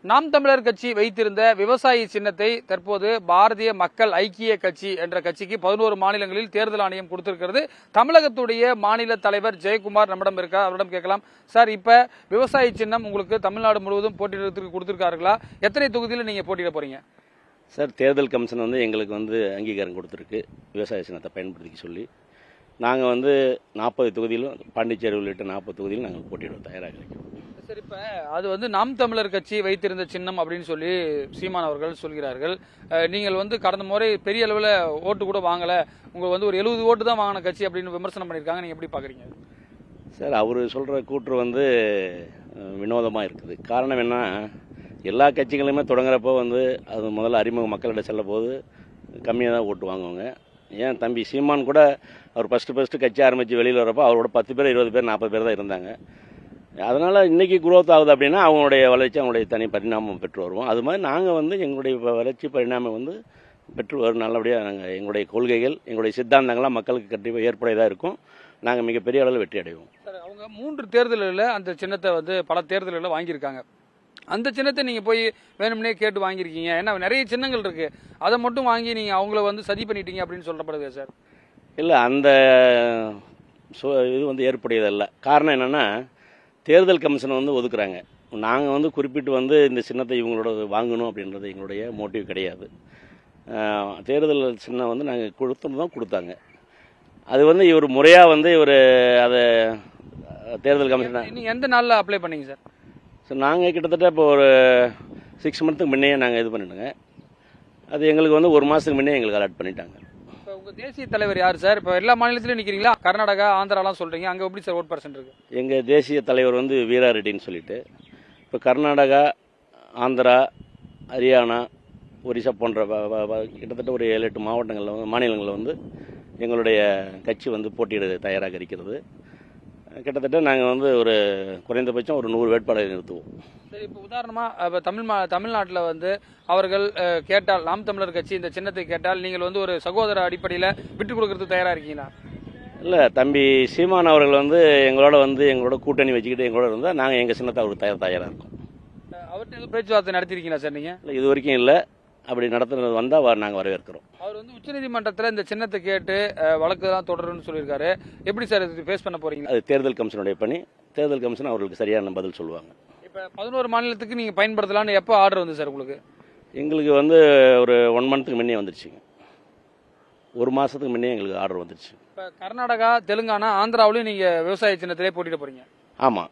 நாம் தமிழர் கட்சி வைத்திருந்த விவசாயி சின்னத்தை தற்போது பாரதிய மக்கள் ஐக்கிய கட்சி என்ற கட்சிக்கு 11 மாநிலங்களில் தேர்தல் ஆணையம் கொடுத்திருக்கிறது. தமிழகத்துடைய மாநில தலைவர் ஜெயக்குமார் நம்மிடம் இருக்கார், அவரிடம் கேட்கலாம். சார், இப்ப விவசாயி சின்னம் உங்களுக்கு தமிழ்நாடு முழுவதும் போட்டியிடறதுக்கு கொடுத்திருக்கார்களா? எத்தனை தொகுதியில் நீங்க போட்டியிட போறீங்க? சார், தேர்தல் கமிஷன் எங்களுக்கு அங்கீகாரம் கொடுத்துருக்கு விவசாய சின்னத்தை பயன்படுத்திக்க சொல்லி. நாங்கள் 40 தொகுதியிலும் பாண்டிச்சேரி உள்ளிட்ட 40 தொகுதியிலும் நாங்கள் போட்டியிட தயாராக இருக்கோம். சார், இப்ப அது நாம் தமிழர் கட்சி வைத்திருந்த சின்னம் அப்படின்னு சொல்லி சீமான் அவர்கள் சொல்கிறார்கள். நீங்கள் கடந்த முறை பெரிய அளவில் ஓட்டு கூட வாங்கல, உங்களுக்கு ஒரு 70 ஓட்டு தான் வாங்கின கட்சி அப்படின்னு விமர்சனம் பண்ணியிருக்காங்க. நீங்க எப்படி பாக்குறீங்க? சார், அவர் சொல்ற கூற்று வினோதமாக இருக்குது. காரணம் என்ன, எல்லா கட்சிகளுமே தொடங்குறப்போ அது முதல்ல அறிமுக மக்களிடம் செல்ல போது கம்மியாக தான் ஓட்டு வாங்குவாங்க. ஏன் தம்பி சீமான் கூட அவர் ஃபஸ்ட்டு கட்சி ஆரம்பித்து வெளியில் வரப்போ அவரோட 10 பேர் 20 பேர் 40 பேர் தான் இருந்தாங்க. அதனால் இன்றைக்கி குரோத் ஆகுது அப்படின்னா அவங்களுடைய வளர்ச்சி அவங்களுடைய தனி பரிணாமம் பெற்று வருவோம். அது மாதிரி நாங்கள் எங்களுடைய வளர்ச்சி பரிணாமம் பெற்று வரும். நல்லபடியாக நாங்கள் எங்களுடைய கொள்கைகள் எங்களுடைய சித்தாந்தங்கள்லாம் மக்களுக்கு கண்டிப்பாக ஏற்புடையதாக இருக்கும். நாங்கள் மிகப்பெரிய அளவில் வெற்றி அடைவோம். சார், அவங்க 3 தேர்தலில் அந்த சின்னத்தை பல தேர்தல்களில் வாங்கியிருக்காங்க. அந்த சின்னத்தை நீங்கள் போய் வேணும்னே கேட்டு வாங்கியிருக்கீங்க. ஏன்னா நிறைய சின்னங்கள் இருக்குது, அதை மட்டும் வாங்கி நீங்கள் அவங்கள சதி பண்ணிட்டீங்க அப்படின்னு சொல்லப்படுது சார். இல்லை, அந்த இது ஏற்புடையதல்ல. காரணம் என்னென்னா, தேர்தல் கமிஷன் ஒதுக்குறாங்க. நாங்கள் குறிப்பிட்டு இந்த சின்னத்தை இவங்களோட வாங்கணும் அப்படின்றது எங்களுடைய மோட்டிவ் கிடையாது. தேர்தல் சின்னம் நாங்கள் கொடுத்துன்னு கொடுத்தாங்க. அது இவர் முறையாக இவர் அதை தேர்தல் கமிஷன். நீங்கள் எந்த நாளில் அப்ளை பண்ணீங்க சார்? ஸோ நாங்கள் கிட்டத்தட்ட இப்போ ஒரு 6 மந்த்துக்கு முன்னையே நாங்கள் இது பண்ணிட்டோங்க. அது எங்களுக்கு 1 மாதத்துக்கு முன்னே எங்களுக்கு அலாட் பண்ணிட்டாங்க. இப்போ உங்கள் தேசிய தலைவர் யார் சார்? இப்போ எல்லா மாநிலத்திலும் நிற்கிறீங்களா? கர்நாடகா, ஆந்திராலாம் சொல்கிறீங்க, அங்கே எப்படி சார் ஓட் பர்சன்ட் இருக்குது? எங்கள் தேசிய தலைவர் வீரா ரெட்டின்னு சொல்லிட்டு, இப்போ கர்நாடகா, ஆந்திரா, ஹரியானா, ஒரிசா போன்ற கிட்டத்தட்ட ஒரு 7-8 மாவட்டங்களில் மாநிலங்களில் எங்களுடைய கட்சி போட்டியிட தயாராக இருக்கிறது. கிட்டத்தட்ட நாங்கள் ஒரு குறைந்தபட்சம் ஒரு 100 வேட்பாளரை நிறுத்துவோம். சரி, இப்போ உதாரணமாக இப்போ தமிழ்நாட்டில் அவர்கள் கேட்டால், நாம் தமிழர் கட்சி இந்த சின்னத்தை கேட்டால் நீங்கள் ஒரு சகோதர அடிப்படையில் விட்டு கொடுக்கறதுக்கு தயாராக இருக்கீங்களா? இல்லை, தம்பி சீமான் அவர்கள் எங்களோட எங்களோட கூட்டணி வச்சுக்கிட்டு எங்களோட இருந்தால் நாங்கள் எங்கள் சின்னத்தை அவருக்கு தயாராக இருக்கோம். அவர்கிட்ட எதுவும் பேச்சுவார்த்தை நடத்திருக்கீங்களா சார் நீங்கள்? இல்லை, இது வரைக்கும் இல்லை. அப்படி நடத்துறது வந்தால் நாங்கள் வரவேற்கிறோம். அவர் உச்சநீதிமன்றத்தில் இந்த சின்னத்தை கேட்டு வழக்கு தான் தொடரும்னு சொல்லியிருக்காரு. எப்படி சார் இது ஃபேஸ் பண்ண போறீங்க? அது தேர்தல் கமிஷனுடைய பணி. தேர்தல் கமிஷன் அவர்களுக்கு சரியான பதில் சொல்லுவாங்க. இப்போ 11 மாநிலத்துக்கு நீங்கள் பயன்படுத்தலான்னு எப்போ ஆர்டர் சார் உங்களுக்கு? எங்களுக்கு ஒரு 1 மந்த்துக்கு முன்னே வந்துருச்சுங்க. 1 மாதத்துக்கு முன்னே எங்களுக்கு ஆர்டர் வந்துருச்சு. இப்போ கர்நாடகா, தெலுங்கானா, ஆந்திராவிலையும் நீங்கள் விவசாய சின்னத்திலே போட்டியிட போறீங்க? ஆமாம்,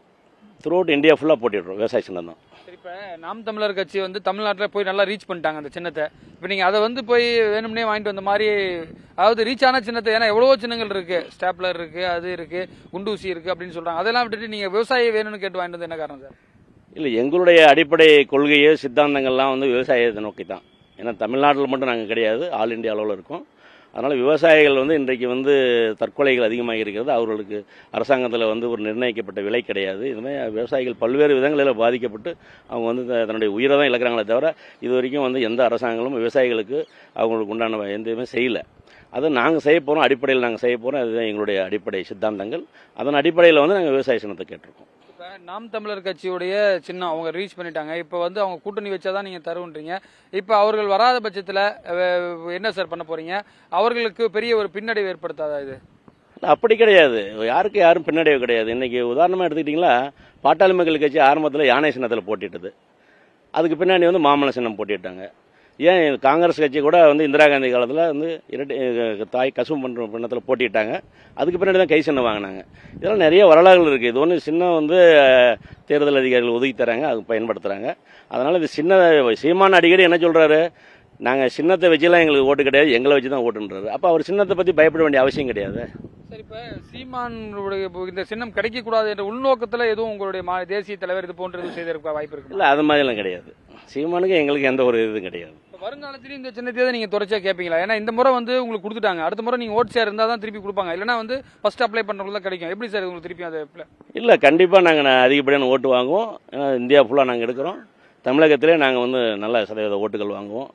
த்ரூ அவுட் இந்தியா ஃபுல்லாக போட்டிடுறோம் விவசாய சின்னம் தான். இப்போ நாம் தமிழர் கட்சி தமிழ்நாட்டில் போய் நல்லா ரீச் பண்ணிட்டாங்க அந்த சின்னத்தை. இப்போ நீங்கள் அதை போய் வேணும்னே வாங்கிட்டு வந்த மாதிரி, அதாவது ரீச் ஆன சின்னத்தை, ஏன்னா எவ்வளவோ சின்னங்கள் இருக்குது, ஸ்டாப்லர் இருக்குது, அது இருக்குது, குண்டூசி இருக்குது அப்படின்னு சொல்கிறாங்க. அதெல்லாம் விட்டுட்டு நீங்கள் விவசாயி வேணும்னு கேட்டு வாங்கிட்டு வந்து என்ன காரணம் சார்? இல்லை, எங்களுடைய அடிப்படை கொள்கையோ சித்தாந்தங்கள்லாம் விவசாயத்தை நோக்கி தான். ஏன்னா தமிழ்நாட்டில் மட்டும் நாங்கள் கிடையாது, ஆல் இண்டியா அளவில் இருக்கோம். அதனால் விவசாயிகள் இன்றைக்கு தற்கொலைகள் அதிகமாக இருக்கிறது. அவர்களுக்கு அரசாங்கத்தில் ஒரு நிர்ணயிக்கப்பட்ட விலை கிடையாது. இதுமாதிரி விவசாயிகள் பல்வேறு விதங்களில் பாதிக்கப்பட்டு அவங்க தன்னுடைய உயிரை தான் இழக்கிறாங்களே தவிர இது வரைக்கும் எந்த அரசாங்கங்களும் விவசாயிகளுக்கு அவங்களுக்கு உண்டான எதுவுமே செய்யலை. அதை நாங்கள் செய்ய போகிறோம், அடிப்படையில் நாங்கள் செய்ய போகிறோம். அதுதான் எங்களுடைய அடிப்படை சித்தாந்தங்கள். அதன் அடிப்படையில் நாங்கள் விவசாய சின்னத்தை கேட்டிருக்கோம். இப்போ நாம் தமிழர் கட்சியுடைய சின்னம் அவங்க ரீச் பண்ணிட்டாங்க. இப்போ அவங்க கூட்டணி வச்சாதான் நீங்கள் தருவன்றீங்க. இப்போ அவர்கள் வராத பட்சத்தில் என்ன சார் பண்ண போறீங்க? அவர்களுக்கு பெரிய ஒரு பின்னடைவு ஏற்படுத்தாதா இது? அப்படி கிடையாது, யாரும் பின்னடைவு கிடையாது. இன்னைக்கு உதாரணமாக எடுத்துக்கிட்டிங்களா, பாட்டாளி மக்கள் கட்சி ஆரம்பத்தில் யானை சின்னத்தில் போட்டிட்டது, அதுக்கு பின்னாடி மாமல்ல சின்னம் போட்டிட்டாங்க. ஏன் காங்கிரஸ் கட்சி கூட இந்திரா காந்தி காலத்தில் இரட்டை தாய் கசும் பண்ணுற பின்னத்தில் போட்டிட்டாங்க, அதுக்கு பின்னாடி தான் கை சின்னம் வாங்கினாங்க. இதெல்லாம் நிறைய வரலாறுகள் இருக்குது. இது சின்னம் தேர்தல் அதிகாரிகள் ஒதுக்கி தராங்க, அது பயன்படுத்துகிறாங்க. அதனால் இது சீமான அடிக்கடி என்ன சொல்கிறாரு, நாங்கள் சின்னத்தை வச்சுலாம் எங்களுக்கு ஓட்டு கிடையாது, எங்களை வச்சு தான் ஓட்டுன்றாரு. அப்போ அவர் சின்னத்தை பற்றி பயப்பட வேண்டிய அவசியம் கிடையாது. சரி, இப்போ சீமானுடைய இந்த சின்னம் கிடைக்கக்கூடாது என்ற உள்நோக்கத்தில் எதுவும் உங்களுடைய தேசிய தலைவர் இது போன்ற எதுவும் செய்திருக்க வாய்ப்பு இருக்கு? இல்லை, அது மாதிரிலாம் கிடையாது. சீமானுக்கு எங்களுக்கு எந்த ஒரு இதுவும் கிடையாது. வருங்காலத்திலும் இந்த சின்னத்தை தான் நீங்கள் தொடர்ச்சியாக கேட்பீங்களா? ஏன்னா இந்த முறை உங்களுக்கு கொடுத்துட்டாங்க, அடுத்த முறை நீங்கள் ஓட் ஷேர் இருந்தால் தான் திருப்பி கொடுப்பாங்க, இல்லைனா ஃபர்ஸ்ட் அப்ளை பண்ணுறவங்க தான் கிடைக்கும். எப்படி சார் உங்களுக்கு திருப்பி அதை? இல்லை, கண்டிப்பாக நாங்கள் அதிகப்படியான ஓட்டு வாங்குவோம். ஏன்னா இந்தியா ஃபுல்லாக நாங்கள் எடுக்கிறோம். தமிழகத்திலே நாங்கள் நல்ல சதவீத ஓட்டுகள் வாங்குவோம்.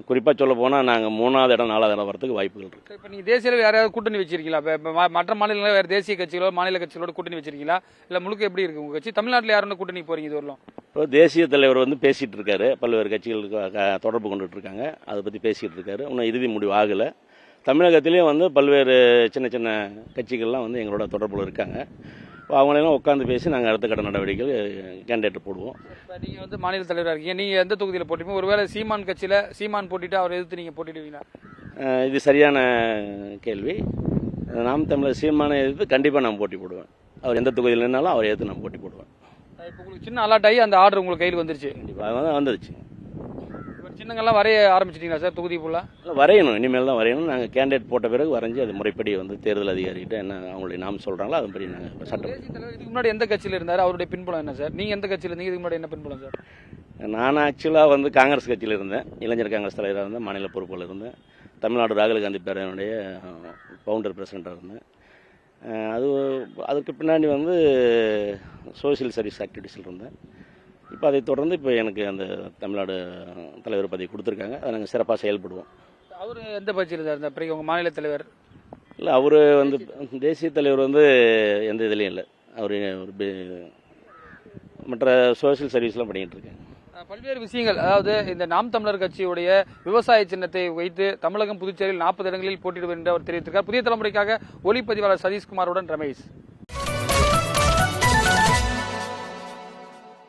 குறிப்பாக சொல்ல போனால் நாங்கள் 3வது இடம் 4வது இடம் வரதுக்கு வாய்ப்புகள் இருக்குது. இப்போ நீங்கள் தேசிய அளவில் யாராவது கூட்டணி வச்சிருக்கீங்களா? இப்போ மற்ற மாநிலங்களில் வேறு தேசிய கட்சிகளோ மாநில கட்சிகளோட கூட்டணி வச்சிருக்கீங்களா? இல்லை முழுக்க எப்படி இருக்குது உங்கள் கட்சி? தமிழ்நாட்டில் யாருன்னு கூட்டணி போகிறீங்க இது வரலாம்? இப்போ தேசிய தலைவர் வந்து பேசிகிட்டு இருக்காரு, பல்வேறு கட்சிகளுக்கு தொடர்பு கொண்டுட்டு இருக்காங்க, அதை பற்றி பேசிகிட்டு இருக்காரு. இன்னும் இறுதி முடிவு ஆகலை. தமிழகத்திலேயும் வந்து பல்வேறு சின்ன சின்ன கட்சிகள்லாம் வந்து எங்களோட தொடர்பில் இருக்காங்க. இப்போ அவங்களெல்லாம் உட்காந்து பேசி நாங்கள் அடுத்த கட்ட நடவடிக்கைகள் கேண்டிடேட் போடுவோம். இப்போ நீங்கள் வந்து மாநில தலைவராக இருக்கீங்க, நீங்கள் எந்த தொகுதியில் போட்டிப்பீங்க? ஒருவேளை சீமான் கட்சியில் சீமான் போட்டிட்டு அவரை எதிர்த்து நீங்கள் போட்டிடுவீங்களா? இது சரியான கேள்வி. நாம் தமிழர் சீமானை எதிர்த்து கண்டிப்பாக நான் போட்டி போடுவேன். அவர் எந்த தொகுதியில் நின்னாலும் அவரை எதிர்த்து நான் போட்டி போடுவேன். இப்போ உங்களுக்கு சின்ன அலர்ட் ஆகி அந்த ஆர்டர் உங்களுக்கு கையில் வந்துருச்சு. கண்டிப்பாக அது வந்துருச்சு. இப்போ சின்னங்கள்லாம் வரைய ஆரம்பிச்சிட்டிங்களா சார் தொகுதி ஃபுல்லாக? இல்லை, வரையணும், இனிமேல் தான் வரையணும். நாங்கள் கேண்டிடேட் போட்ட பிறகு வரைஞ்சி அது முறைப்படி வந்து தேர்தல் அதிகாரிகிட்ட என்ன அவங்களுடைய நாம் சொல்கிறாங்களோ அதன்படி நாங்கள் சட்டம். தேசிய தலைவர் இதுக்கு முன்னாடி எந்த கட்சியில் இருந்தார்? அவருடைய பின்புலம் என்ன சார்? நீங்கள் எந்த கட்சியில் இருந்தீங்க? இதுக்கு முன்னாடி என்ன பின்புலம் சார்? நான் ஆக்சுவலாக வந்து காங்கிரஸ் கட்சியில் இருந்தேன், இளைஞர் காங்கிரஸ் தலைவராக இருந்தேன், மாநில பொறுப்பில் இருந்தேன், தமிழ்நாடு ராகுல் காந்தி பேரவையுடைய ஃபவுண்டர் பிரசிடெண்ட்டாக இருந்தேன். அதுக்கு பின்னாடி வந்து சோசியல் சர்வீஸ் ஆக்டிவிட்டீஸில் இருந்தேன். இப்போ அதை தொடர்ந்து இப்போ எனக்கு அந்த தமிழ்நாடு தலைவர் பதவி கொடுத்துருக்காங்க. அதை நாங்கள் சிறப்பாக செயல்படுவோம். அவர் எந்த கட்சியில் இருந்தார்? இந்த பிறகு உங்கள் மாநில தலைவர்? இல்லை, அவர் வந்து தேசிய தலைவர் வந்து எந்த இதுலேயும் இல்லை. அவர் ஒரு மற்ற சோசியல் சர்வீஸ்லாம் பண்ணிகிட்டு இருக்கேன். பல்வேறு விஷயங்கள், அதாவது இந்த நாம் தமிழர் கட்சியுடைய விவசாய சின்னத்தை வைத்து தமிழகம் புதுச்சேரியில் 40 இடங்களில் போட்டியிடுவர் என்று அவர் தெரிவித்திருக்கார். புதிய தலைமுறைக்காக ஒளிப்பதிவாளர் சதீஷ்குமாருடன் ரமேஷ்.